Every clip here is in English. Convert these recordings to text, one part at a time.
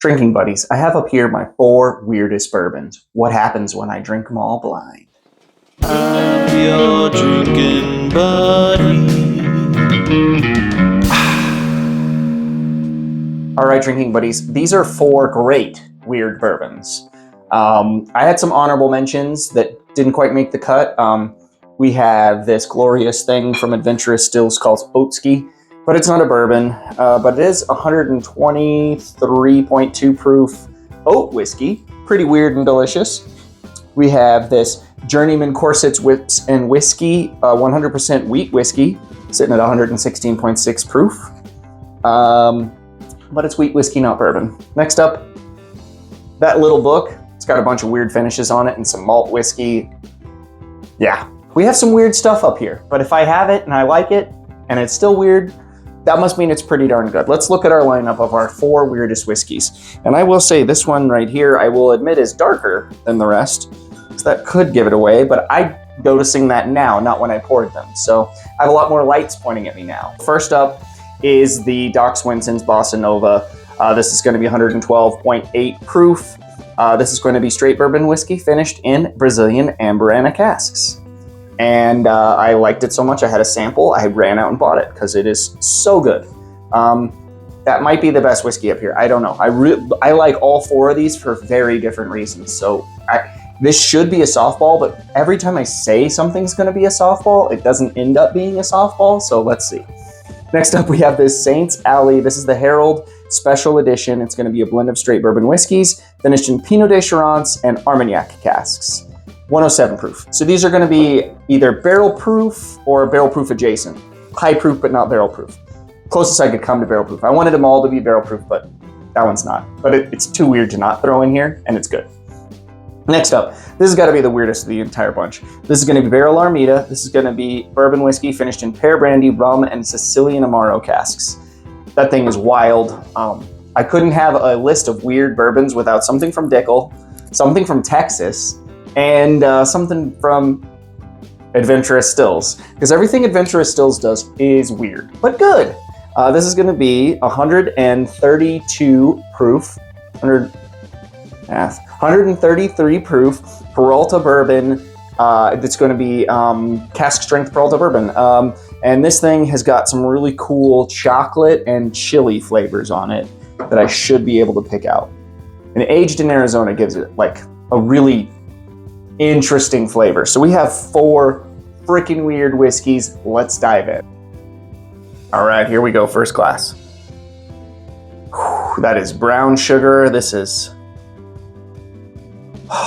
Drinking buddies, I have up here my 4 weirdest bourbons. What happens when I drink them all blind? I'm your drinking buddy. All right, drinking buddies, these are 4 great weird bourbons. I had some honorable mentions that didn't quite make the cut. We have this glorious thing from Adventurous Stills called Oatski, but it's not a bourbon, but it is 123.2 proof oat whiskey. Pretty weird and delicious. We have this Journeyman Corsets Whips and Whiskey, 100% wheat whiskey, sitting at 116.6 proof. But it's wheat whiskey, not bourbon. Next up, that little book. It's got a bunch of weird finishes on it and some malt whiskey. Yeah, we have some weird stuff up here, but if I have it and I like it and it's still weird, that must mean it's pretty darn good. Let's look at our lineup of our 4 weirdest whiskeys. And I will say this one right here, I will admit is darker than the rest, so that could give it away, but I'm noticing that now, not when I poured them. So I have a lot more lights pointing at me now. First up is the Doc Swinson's Bossa Nova. This is going to be 112.8 proof. This is going to be straight bourbon whiskey finished in Brazilian Amburana casks. And I liked it so much I had a sample. I ran out and bought it because it is so good. That might be the best whiskey up here. I don't know. I like all 4 of these for very different reasons. So this should be a softball, but every time I say something's going to be a softball, it doesn't end up being a softball. So let's see. Next up, we have this Saints Alley. This is the Herald Special Edition. It's going to be a blend of straight bourbon whiskeys, finished in Pinot de Charance and Armagnac casks. 107 proof. So these are going to be either barrel proof or barrel proof adjacent. High proof, but not barrel proof. Closest I could come to barrel proof. I wanted them all to be barrel proof, but that one's not. But it's too weird to not throw in here, and it's good. Next up, this has got to be the weirdest of the entire bunch. This is going to be Barrel Armida. This is going to be bourbon whiskey finished in pear brandy, rum, and Sicilian Amaro casks. That thing is wild. I couldn't have a list of weird bourbons without something from Dickel, something from Texas, and something from Adventurous Stills. Because everything Adventurous Stills does is weird, but good. This is going to be 132 proof, 133 proof Peralta bourbon. It's going to be cask strength Peralta bourbon. And this thing has got some really cool chocolate and chili flavors on it that I should be able to pick out. And aged in Arizona gives it like a really interesting flavor. So we have 4 freaking weird whiskeys. Let's dive in. All right, here we go. First glass. Whew, that is brown sugar. This is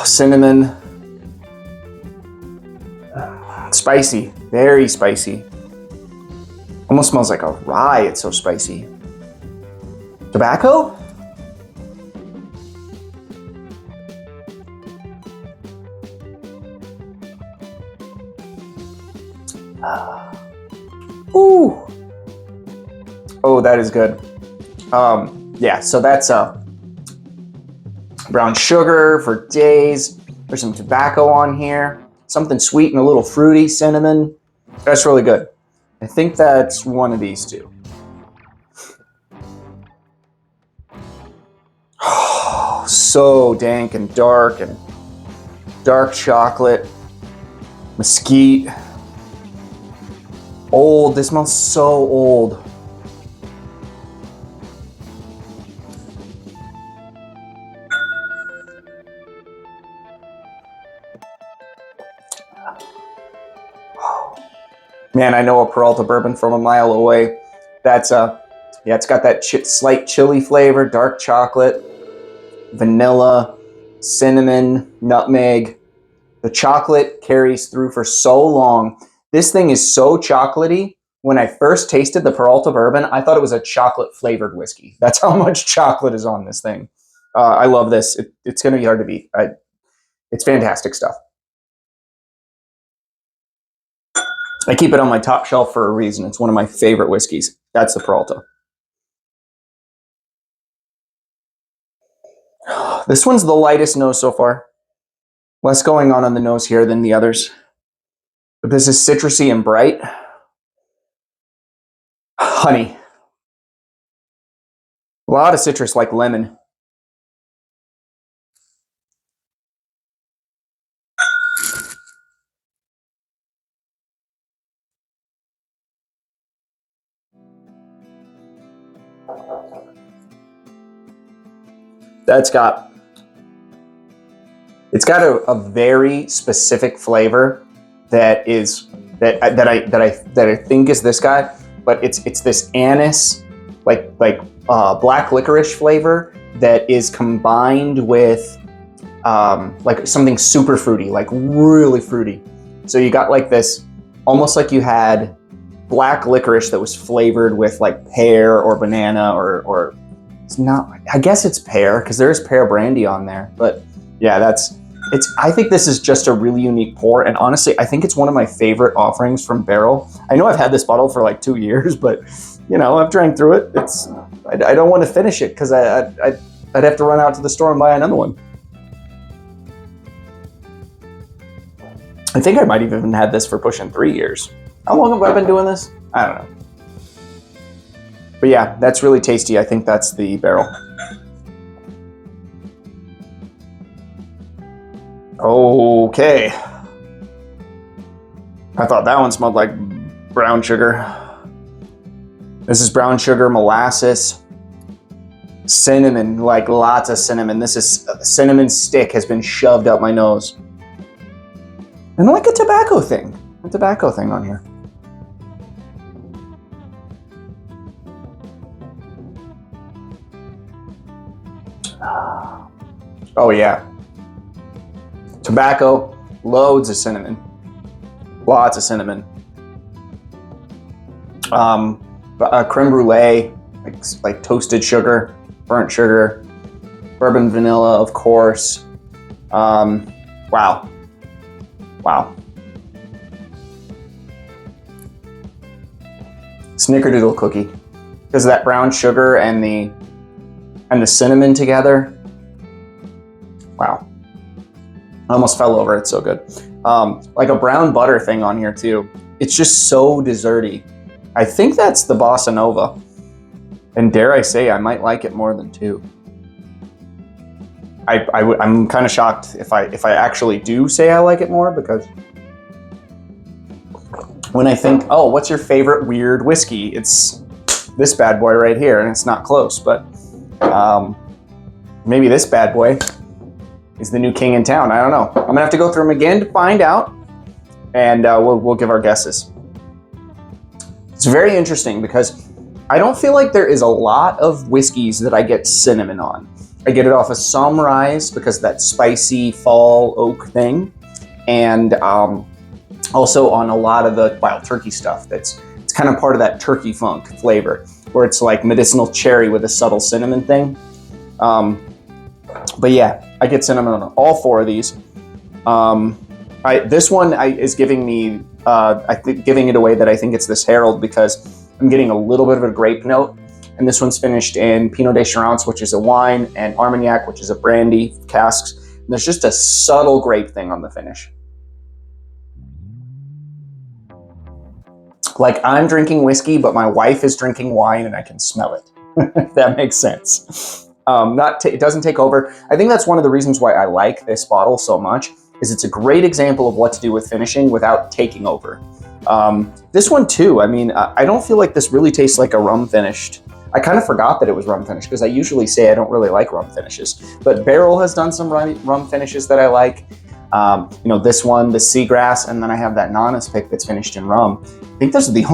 cinnamon. Spicy, very spicy. Almost smells like a rye, it's so spicy. Tobacco? Ooh. Oh, that is good. Yeah, so that's brown sugar for days. There's some tobacco on here. Something sweet and a little fruity, cinnamon. That's really good. I think that's one of these 2. Oh, so dank and dark chocolate, mesquite. Old, this smells so old. Man, I know a Peralta bourbon from a mile away. That's yeah, it's got that slight chili flavor, dark chocolate, vanilla, cinnamon, nutmeg. The chocolate carries through for so long. This thing is so chocolatey. When I first tasted the Peralta bourbon, I thought it was a chocolate flavored whiskey. That's how much chocolate is on this thing. I love this. It's going to be hard to beat. It's fantastic stuff. I keep it on my top shelf for a reason. It's one of my favorite whiskeys. That's the Peralta. This one's the lightest nose so far. Less going on the nose here than the others. But this is citrusy and bright. Honey. A lot of citrus like lemon. it's got a very specific flavor that I think is this guy, but it's this anise, like black licorice flavor that is combined with like something super fruity, like really fruity. So you got like this, almost like you had black licorice that was flavored with like pear or banana or it's not, I guess it's pear because there's pear brandy on there. But yeah, I think this is just a really unique pour. And honestly, I think it's one of my favorite offerings from Barrel. I know I've had this bottle for like 2 years, but you know, I've drank through it. I don't want to finish it because I'd have to run out to the store and buy another one. I think I might have even had this for pushing 3 years. How long have I been doing this? I don't know. But yeah, that's really tasty. I think that's the Barrel. Okay. I thought that one smelled like brown sugar. This is brown sugar, molasses, cinnamon, like lots of cinnamon. This is a cinnamon stick has been shoved up my nose. And like a tobacco thing on here. Oh yeah. Tobacco, loads of cinnamon. Lots of cinnamon. Creme brulee, like toasted sugar, burnt sugar, bourbon vanilla, of course. Wow. Snickerdoodle cookie. Because of that brown sugar and the cinnamon together. Wow. I almost fell over, it's so good. Like a brown butter thing on here too. It's just so desserty. I think that's the Bossa Nova. And dare I say, I might like it more than 2. I'm kind of shocked if I actually do say I like it more, because when I think, oh, what's your favorite weird whiskey? It's this bad boy right here, and it's not close, but maybe this bad boy is the new king in town. I don't know. I'm gonna have to go through them again to find out, and we'll give our guesses. It's very interesting because I don't feel like there is a lot of whiskeys that I get cinnamon on. I get it off of some Rise because of that spicy fall oak thing, and also on a lot of the Wild Turkey stuff. It's kind of part of that turkey funk flavor, where it's like medicinal cherry with a subtle cinnamon thing. But yeah, I get cinnamon on all 4 of these. This one is giving me, I think, giving it away that I think it's this Herald, because I'm getting a little bit of a grape note. And this one's finished in Pinot de Charance, which is a wine, and Armagnac, which is a brandy casks. And there's just a subtle grape thing on the finish. Like I'm drinking whiskey, but my wife is drinking wine and I can smell it. If that makes sense. It doesn't take over. I think that's one of the reasons why I like this bottle so much, is it's a great example of what to do with finishing without taking over. This one too, I mean, I don't feel like this really tastes like a rum finished. I kind of forgot that it was rum finished because I usually say I don't really like rum finishes, but Barrel has done some rum finishes that I like. You know, this one, the Seagrass, and then I have that Nana's pick that's finished in rum. I think those are the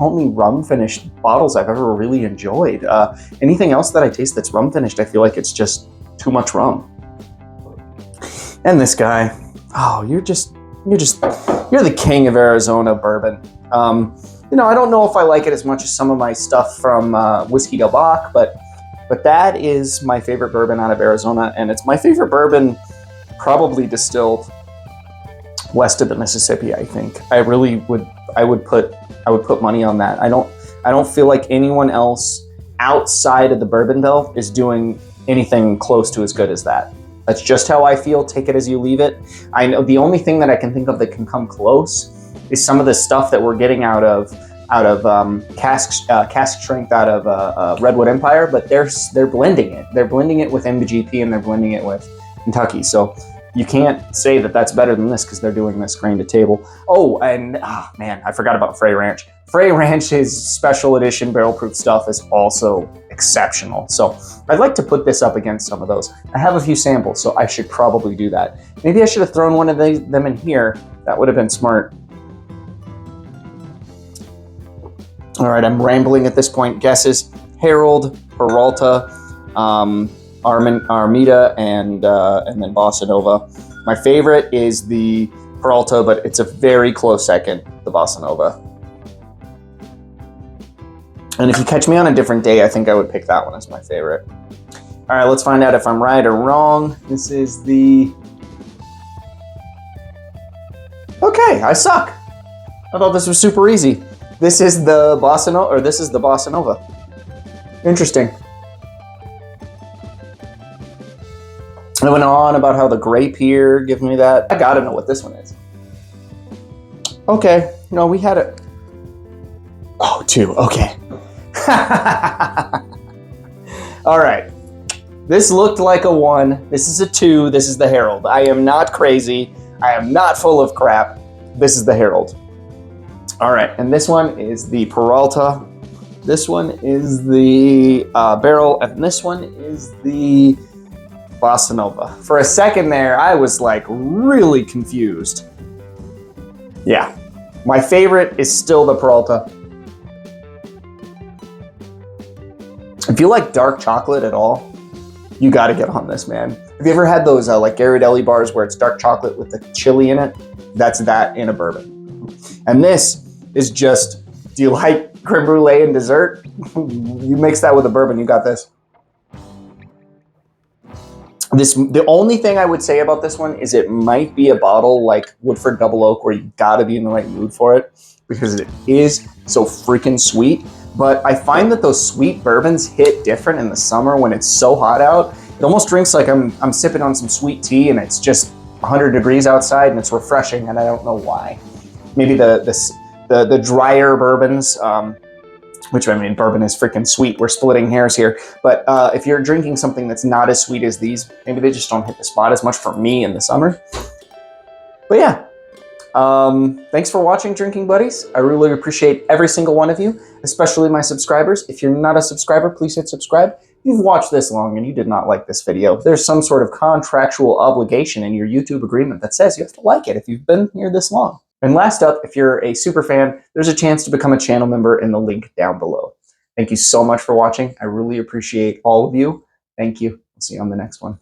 only rum finished bottles I've ever really enjoyed. Anything else that I taste that's rum finished, I feel like it's just too much rum. And this guy, oh, you're the king of Arizona bourbon. You know, I don't know if I like it as much as some of my stuff from Whiskey Del Bach, but that is my favorite bourbon out of Arizona, and it's my favorite bourbon probably distilled west of the Mississippi. I think I would put money on that. I don't feel like anyone else outside of the Bourbon Belt is doing anything close to as good as that. That's just how I feel. Take it as you leave it. I know the only thing that I can think of that can come close is some of the stuff that we're getting out of cask strength out of Redwood Empire, but they're blending it. They're blending it with MGP and they're blending it with Kentucky. So You can't say that that's better than this because they're doing this grain to table. Oh, and man, I forgot about Frey Ranch. Frey Ranch's special edition barrel proof stuff is also exceptional. So I'd like to put this up against some of those. I have a few samples, so I should probably do that. Maybe I should have thrown one of them in here. That would have been smart. All right, I'm rambling at this point. Guesses: Harold, Peralta, Armida, and then Bossa Nova. My favorite is the Peralta, but it's a very close second, the Bossa Nova. And if you catch me on a different day, I think I would pick that one as my favorite. All right, let's find out if I'm right or wrong. This is the... Okay, I suck. I thought this was super easy. This is the Bossa Nova, or this is the Bossa Nova. Interesting. I went on about how the grape here gives me that. I gotta know what this one is. Okay, no, we had it. Oh, 2, okay. All right. This looked like a 1. This is a 2. This is the Harold. I am not crazy. I am not full of crap. This is the Harold. All right, and this one is the Peralta. This one is the barrel, and this one is the Bossa Nova. For a second there, I was like really confused. Yeah, my favorite is still the Peralta. If you like dark chocolate at all, you got to get on this, man. Have you ever had those like Ghirardelli bars where it's dark chocolate with the chili in it? That's that in a bourbon. And this is just, do you like creme brulee and dessert? You mix that with a bourbon, you got this. The only thing I would say about this one is it might be a bottle like Woodford Double Oak where you gotta be in the right mood for it because it is so freaking sweet. But I find that those sweet bourbons hit different in the summer when it's so hot out. It almost drinks like I'm sipping on some sweet tea and it's just 100 degrees outside and it's refreshing and I don't know why. Maybe the drier bourbons, which I mean, bourbon is freaking sweet. We're splitting hairs here. But if you're drinking something that's not as sweet as these, maybe they just don't hit the spot as much for me in the summer. But yeah, thanks for watching, Drinking Buddies. I really appreciate every single one of you, especially my subscribers. If you're not a subscriber, please hit subscribe. If you've watched this long and you did not like this video, there's some sort of contractual obligation in your YouTube agreement that says you have to like it if you've been here this long. And last up, if you're a super fan, there's a chance to become a channel member in the link down below. Thank you so much for watching. I really appreciate all of you. Thank you. I'll see you on the next one.